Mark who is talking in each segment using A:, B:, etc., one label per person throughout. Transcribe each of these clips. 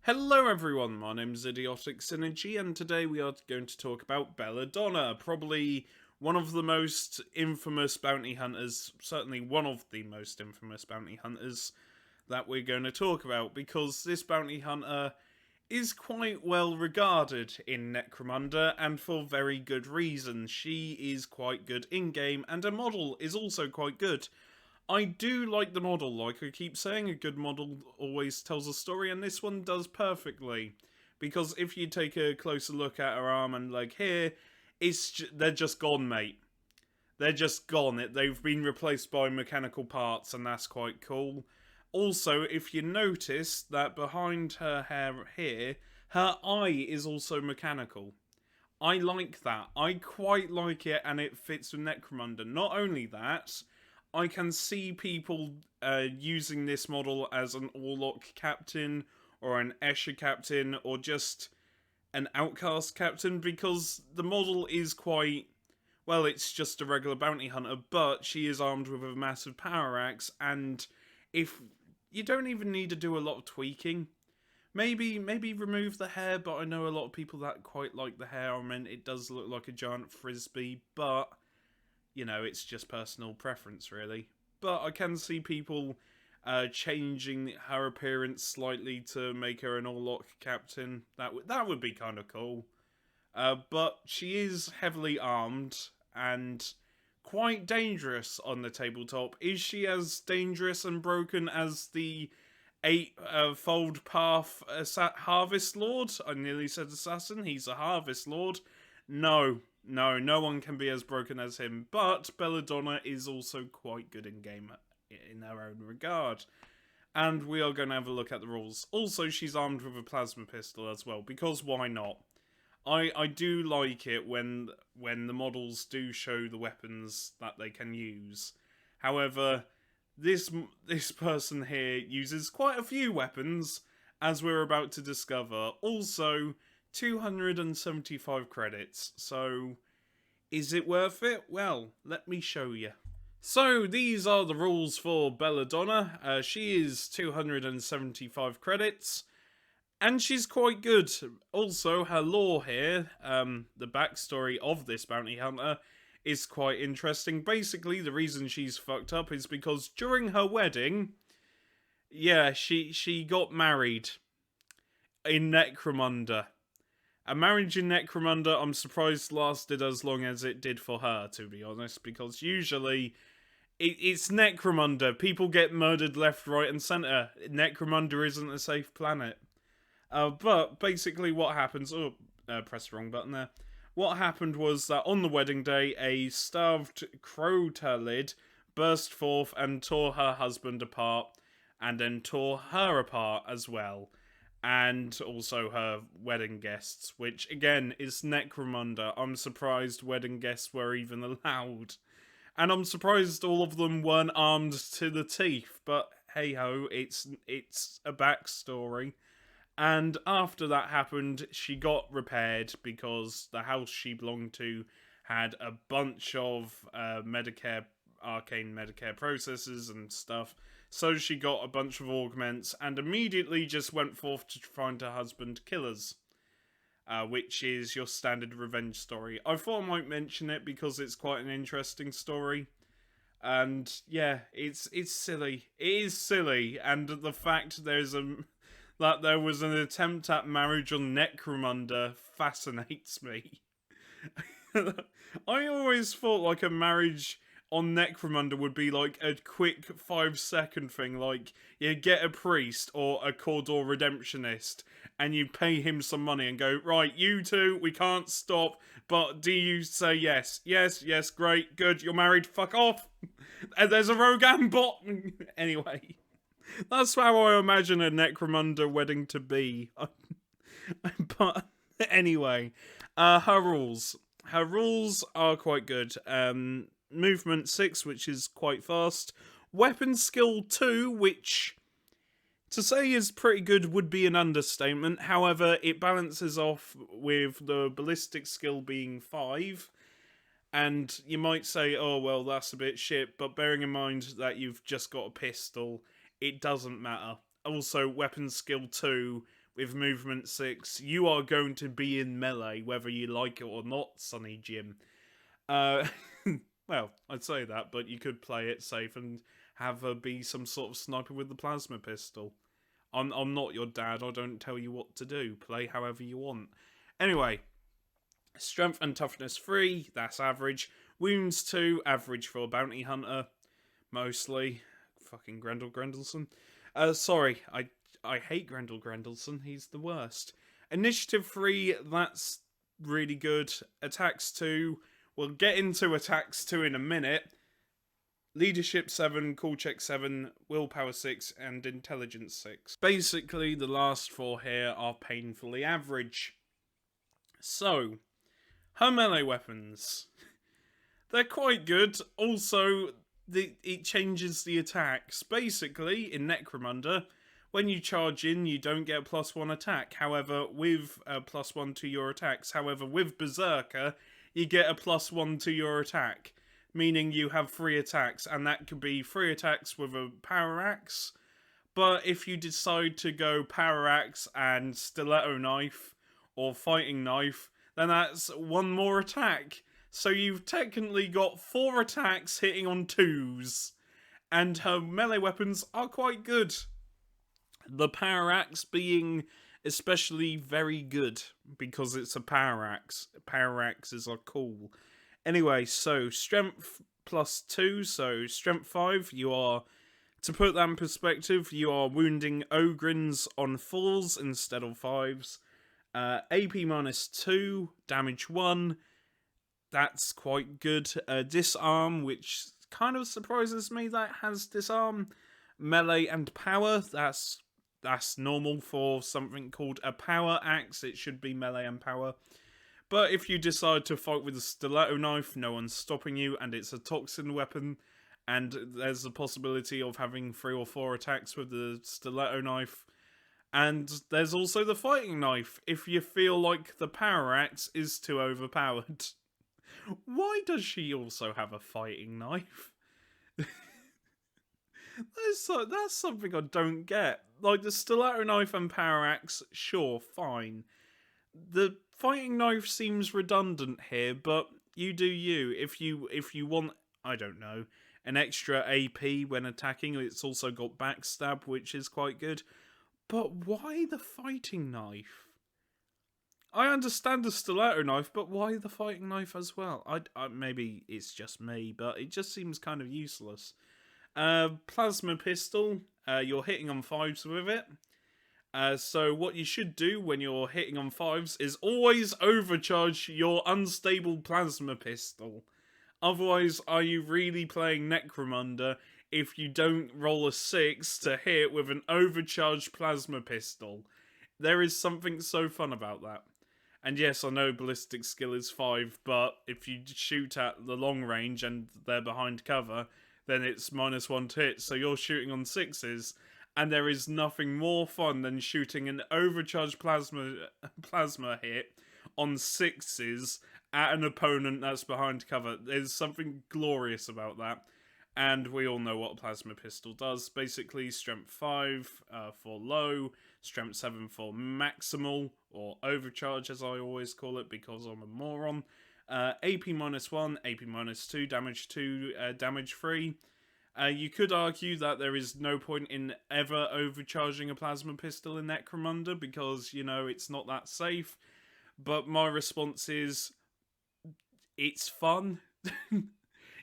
A: Hello everyone, my name's Idiotic Synergy, and today we are going to talk about Belladonna, probably one of the most infamous bounty hunters, certainly one of the most infamous bounty hunters that we're going to talk about, because this bounty hunter is quite well regarded in Necromunda, and for very good reason. She is quite good in-game, and her model is also quite good. I do like the model, like I keep saying, a good model always tells a story, and this one does perfectly. Because if you take a closer look at her arm and leg here, they're just gone, mate. They're just gone. They've been replaced by mechanical parts, and that's quite cool. Also, if you notice that behind her hair here, her eye is also mechanical. I like that. I quite like it, and it fits with Necromunda. Not only that, I can see people using this model as an Orlok captain, or an Escher captain, or just an Outcast captain, because the model is quite... Well, it's just a regular bounty hunter, but she is armed with a massive power axe, and if... You don't even need to do a lot of tweaking. Maybe remove the hair, but I know a lot of people that quite like the hair. I mean, it does look like a giant frisbee, but you know, it's just personal preference, really. But I can see people changing her appearance slightly to make her an Orlok captain. That would be kind of cool. But she is heavily armed and quite dangerous on the tabletop. Is she as dangerous and broken as the eight-fold path Harvest Lord? I nearly said assassin. He's a Harvest Lord. No one can be as broken as him. But Belladonna is also quite good in game in her own regard. And we are going to have a look at the rules. Also, she's armed with a plasma pistol as well, because why not? I do like it when the models do show the weapons that they can use. However, this person here uses quite a few weapons, as we're about to discover. Also, 275 credits, so is it worth it? Well, let me show you. So, these are the rules for Belladonna. She is 275 credits, and she's quite good. Also, her lore here, the backstory of this bounty hunter, is quite interesting. Basically, the reason she's fucked up is because during her wedding, yeah, she got married in Necromunda. A marriage in Necromunda, I'm surprised lasted as long as it did for her, to be honest, because usually it's Necromunda. People get murdered left, right, and centre. Necromunda isn't a safe planet. But basically what happens... Oh, press the wrong button there. What happened was that on the wedding day, a starved crowtalid burst forth and tore her husband apart, and then tore her apart as well. And also her wedding guests, which again is Necromunda. I'm surprised wedding guests were even allowed. And I'm surprised all of them weren't armed to the teeth, but hey ho, it's a backstory. And after that happened, she got repaired because the house she belonged to had a bunch of arcane Medicare processes and stuff. So she got a bunch of augments and immediately just went forth to find her husband killers. Which is your standard revenge story. I thought I might mention it because it's quite an interesting story. And yeah, it's silly. It is silly, and the fact that there was an attempt at marriage on Necromunda fascinates me. I always thought like a marriage on Necromunda would be like a quick 5-second thing, like you get a priest or a Cawdor Redemptionist and you pay him some money and go, right, you two, we can't stop, but do you say yes? Yes, great, good, you're married, fuck off. And there's a Rogan bot. Anyway, that's how I imagine a Necromunda wedding to be. But anyway, her rules. Her rules are quite good. Movement 6, which is quite fast. Weapon skill 2, which to say is pretty good would be an understatement. However, it balances off with the ballistic skill being 5. And you might say, oh, well, that's a bit shit. But bearing in mind that you've just got a pistol, it doesn't matter. Also, weapon skill 2 with movement 6, you are going to be in melee, whether you like it or not, Sonny Jim. Uh, well, I'd say that, but you could play it safe and have her be some sort of sniper with the plasma pistol. I'm not your dad, I don't tell you what to do. Play however you want. Anyway, strength and toughness 3, that's average. Wounds 2, average for a bounty hunter, mostly. Fucking Grendel Grendelson. Sorry, I hate Grendel Grendelson, he's the worst. Initiative 3, that's really good. Attacks 2, we'll get into attacks 2 in a minute. Leadership 7, cool check 7, willpower 6, and intelligence 6. Basically, the last 4 here are painfully average. So, her melee weapons. They're quite good. Also, it changes the attacks. Basically, in Necromunda, when you charge in, you don't get a +1 attack. However, with a +1 to your attacks. However, with Berserker, you get a +1 to your attack. Meaning you have 3 attacks, and that could be 3 attacks with a power axe. But if you decide to go power axe and stiletto knife, or fighting knife, then that's 1 more attack. So you've technically got 4 attacks hitting on 2s. And her melee weapons are quite good. The power axe being especially very good, because it's a power axe. Power axes are cool. Anyway, so strength +2, so strength 5, you are, to put that in perspective, you are wounding Ogryns on 4s instead of 5s. AP -2, damage 1, that's quite good. Disarm, which kind of surprises me that it has disarm. Melee and power, that's normal for something called a power axe, it should be melee and power. But if you decide to fight with a stiletto knife, no one's stopping you, and it's a toxin weapon, and there's the possibility of having 3 or 4 attacks with the stiletto knife. And there's also the fighting knife, if you feel like the power axe is too overpowered. Why does she also have a fighting knife? That's something I don't get. Like, the stiletto knife and power axe, sure, fine. The fighting knife seems redundant here, but you do you. If you want, I don't know, an extra AP when attacking, it's also got backstab, which is quite good. But why the fighting knife? I understand the stiletto knife, but why the fighting knife as well? I maybe it's just me, but it just seems kind of useless. Plasma pistol, you're hitting on 5s with it. So what you should do when you're hitting on 5s is always overcharge your unstable plasma pistol. Otherwise, are you really playing Necromunda if you don't roll a 6 to hit with an overcharged plasma pistol? There is something so fun about that. And yes, I know ballistic skill is 5, but if you shoot at the long range and they're behind cover, then it's -1 to hit, so you're shooting on 6s. And there is nothing more fun than shooting an overcharged plasma hit on 6s at an opponent that's behind cover. There's something glorious about that. And we all know what a plasma pistol does. Basically, strength 5 for low, strength 7 for maximal, or overcharge as I always call it because I'm a moron. AP -1, AP -2, damage 2, damage 3. You could argue that there is no point in ever overcharging a plasma pistol in Necromunda because, you know, it's not that safe. But my response is, it's fun.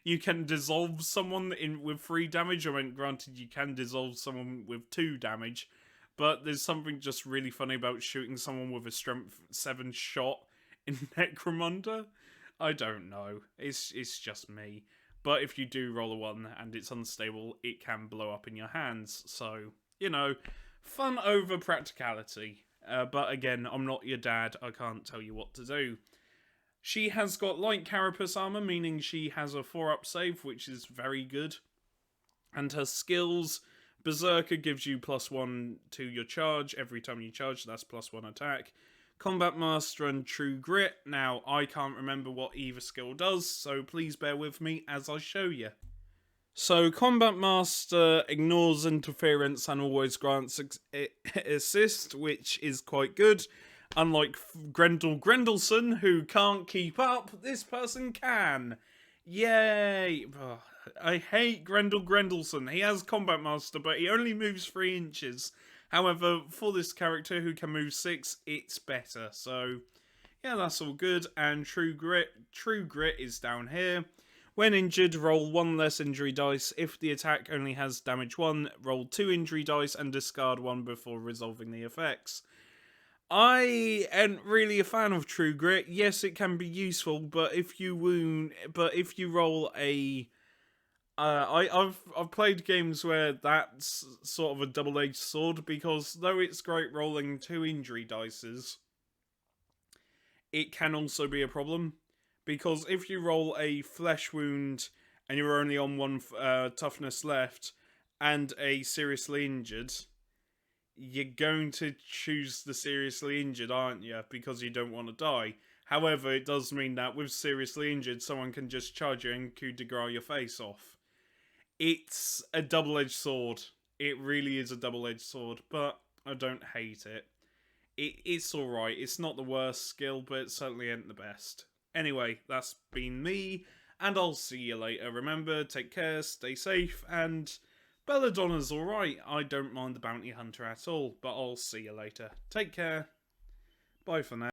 A: You can dissolve someone with 3 damage. I mean, granted, you can dissolve someone with 2 damage. But there's something just really funny about shooting someone with a strength 7 shot in Necromunda. I don't know. It's just me. But if you do roll a 1 and it's unstable, it can blow up in your hands. So, you know, fun over practicality. But again, I'm not your dad. I can't tell you what to do. She has got light carapace armor, meaning she has a 4-up save, which is very good. And her skills, Berserker gives you +1 to your charge. Every time you charge, that's +1 attack. Combat Master and True Grit. Now, I can't remember what either skill does, so please bear with me as I show you. So, Combat Master ignores interference and always grants assist, which is quite good. Unlike Grendel Grendelson, who can't keep up, this person can. Yay! Ugh, I hate Grendel Grendelson. He has Combat Master, but he only moves 3 inches. However, for this character who can move 6, it's better. So, yeah, that's all good. And True Grit is down here. When injured, roll 1 less injury dice. If the attack only has damage 1, roll 2 injury dice and discard 1 before resolving the effects. I ain't really a fan of True Grit. Yes, it can be useful, but if you roll a, I've played games where that's sort of a double-edged sword, because though it's great rolling 2 injury dices, it can also be a problem. Because if you roll a flesh wound and you're only on 1 toughness left and a seriously injured, you're going to choose the seriously injured, aren't you? Because you don't want to die. However, it does mean that with seriously injured, someone can just charge you and coup de grace your face off. It's a double-edged sword. It really is a double-edged sword, but I don't hate it. It's alright. It's not the worst skill, but it certainly ain't the best. Anyway, that's been me, and I'll see you later. Remember, take care, stay safe, and Belladonna's alright. I don't mind the bounty hunter at all, but I'll see you later. Take care. Bye for now.